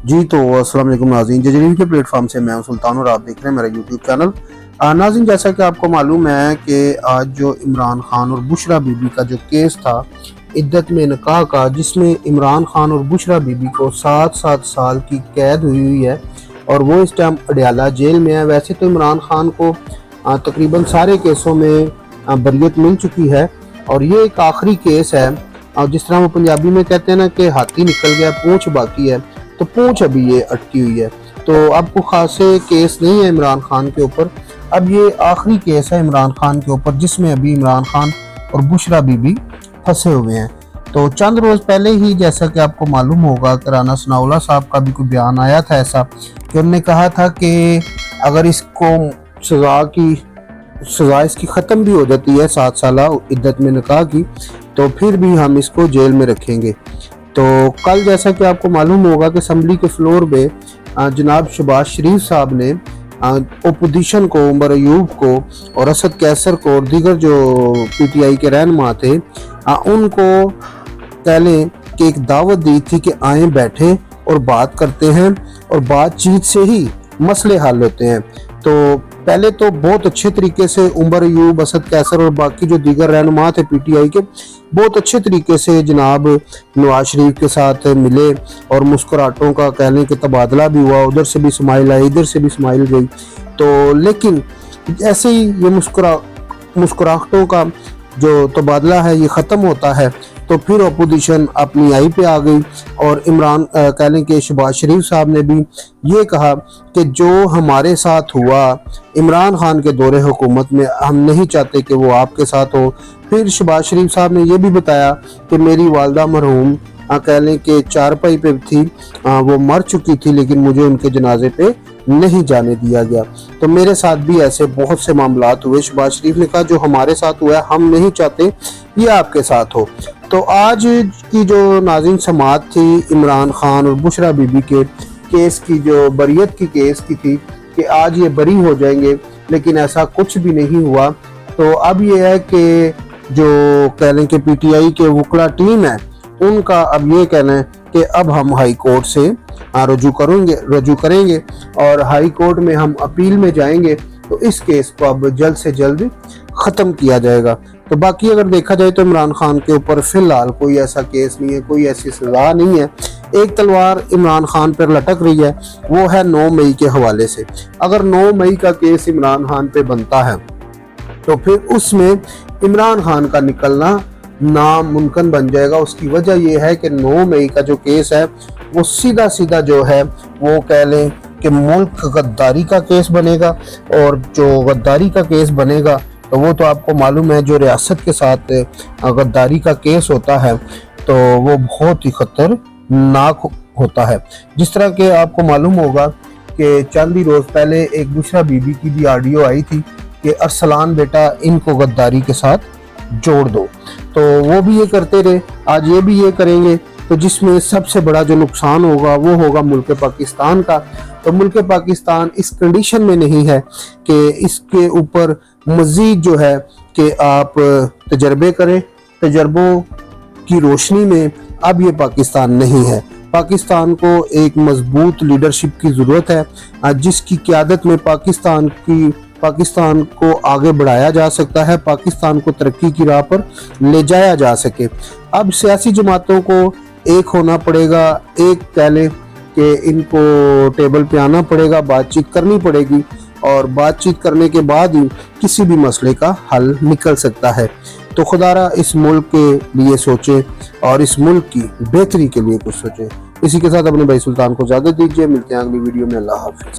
जी तो अस्सलाम वालेकुम नाज़रीन, जजरीवी के प्लेटफॉर्म से मैं हूं सुल्तान और आप देख रहे हैं मेरा यूट्यूब चैनल। नाज़रीन, जैसा कि आपको मालूम है कि आज जो इमरान खान और बुशरा बीबी का जो केस था इद्दत में निकाह का, जिसमें इमरान खान और बुशरा बीबी को 7-7 साल की कैद हुई है और वो इस टाइम अडयाला जेल में है। वैसे तो इमरान खान को तकरीबन सारे केसों में बरियत मिल चुकी है और ये एक आखिरी केस है। और जिस तरह वो पंजाबी में कहते हैं ना कि हाथी निकल गया, पूंछ बाकी है, तो पूंछ अभी ये अटकी हुई है। तो अब कोई खासे केस नहीं है इमरान खान के ऊपर, अब ये आखिरी केस है इमरान खान के ऊपर जिसमें अभी इमरान खान और बुशरा बीबी फंसे हुए हैं। तो चंद रोज़ पहले ही, जैसा कि आपको मालूम होगा, कि राना सनाउल्लाह साहब का भी कोई बयान आया था ऐसा कि उन्होंने कहा था कि अगर इसको सज़ा इसकी ख़त्म भी हो जाती है 7 साल इद्दत में निकाह की, तो फिर भी हम इसको जेल में रखेंगे। तो कल जैसा कि आपको मालूम होगा कि असम्बली के फ्लोर पे जनाब शहबाज शरीफ साहब ने ओपोजिशन को, उमर अयूब को और असद कैसर को और दीगर जो पीटीआई के रहनुमा थे उनको कह लें कि एक दावत दी थी कि आए बैठे और बात करते हैं और बातचीत से ही मसले हल होते हैं। तो पहले तो बहुत अच्छे तरीके से उमर अयूब, असद कैसर और बाकी जो दीगर रहनुमा थे पीटीआई के, बहुत अच्छे तरीके से जनाब नवाज शरीफ के साथ मिले और मुस्कुराहटों का कह लें कि तबादला भी हुआ। उधर से भी स्माइल आई, इधर से भी स्माइल गई। तो लेकिन ऐसे ही ये मुस्कुराहटों का जो तबादला है ये ख़त्म होता है तो फिर अपोजिशन अपनी आई पे आ गई और इमरान कह लें कि शहबाज शरीफ साहब ने भी ये कहा कि जो हमारे साथ हुआ इमरान खान के दौरे हुकूमत में, हम नहीं चाहते कि वो आपके साथ हो। फिर शहबाज शरीफ साहब ने ये भी बताया कि मेरी वालदा मरहूम कह लें कि चारपाई पे थी, वो मर चुकी थी, लेकिन मुझे उनके जनाजे पे नहीं जाने दिया गया। तो मेरे साथ भी ऐसे बहुत से मामलात हुए। शहबाज शरीफ ने कहा जो हमारे साथ हुआ है हम नहीं चाहते ये आपके साथ हो। तो आज की जो नाज़रीन समाअत थी इमरान खान और बुशरा बीबी के केस की, जो बरियत की केस की थी कि आज ये बरी हो जाएंगे, लेकिन ऐसा कुछ भी नहीं हुआ। तो अब ये है कि जो कह लें कि पीटीआई के वकला टीम है उनका अब ये कहना है कि अब हम हाई कोर्ट से रजू करेंगे और हाई कोर्ट में हम अपील में जाएंगे, तो इस केस को अब जल्द से जल्द ख़त्म किया जाएगा। तो बाकी अगर देखा जाए तो इमरान खान के ऊपर फ़िलहाल कोई ऐसा केस नहीं है, कोई ऐसी सज़ा नहीं है। एक तलवार इमरान खान पर लटक रही है, वो है 9 मई के हवाले से। अगर 9 मई का केस इमरान खान पे बनता है तो फिर उसमें इमरान खान का निकलना नामुमकिन बन जाएगा। उसकी वजह यह है कि 9 मई का जो केस है वो सीधा सीधा जो है वो कह लें कि मुल्क गद्दारी का केस बनेगा, और जो गद्दारी का केस बनेगा तो वो तो आपको मालूम है जो रियासत के साथ गद्दारी का केस होता है तो वो बहुत ही खतरनाक होता है। जिस तरह के आपको मालूम होगा कि चंद ही रोज़ पहले एक बुशरा बीबी की भी ऑडियो आई थी कि अरसलान बेटा इनको गद्दारी के साथ जोड़ दो, तो वो भी ये करते रहे, आज ये भी ये करेंगे। तो जिसमें सबसे बड़ा जो नुकसान होगा वो होगा मुल्क पाकिस्तान का। तो मुल्क पाकिस्तान इस कंडीशन में नहीं है कि इसके ऊपर मज़ीद जो है कि आप तजर्बे करें। तजर्बों की रोशनी में अब ये पाकिस्तान नहीं है। पाकिस्तान को एक मजबूत लीडरशिप की ज़रूरत है जिसकी क़यादत में पाकिस्तान को आगे बढ़ाया जा सकता है, पाकिस्तान को तरक्की की राह पर ले जाया जा सके। अब सियासी जमातों को एक होना पड़ेगा, एक कह लें कि इनको टेबल पे आना पड़ेगा, बातचीत करनी पड़ेगी और बातचीत करने के बाद ही किसी भी मसले का हल निकल सकता है। तो खुदारा इस मुल्क के लिए सोचें और इस मुल्क की बेहतरी के लिए कुछ सोचें। इसी के साथ अपने भाई सुल्तान को इजाज़त दीजिए, मिलते हैं अगली वीडियो में। अल्लाह हाफ़िज़।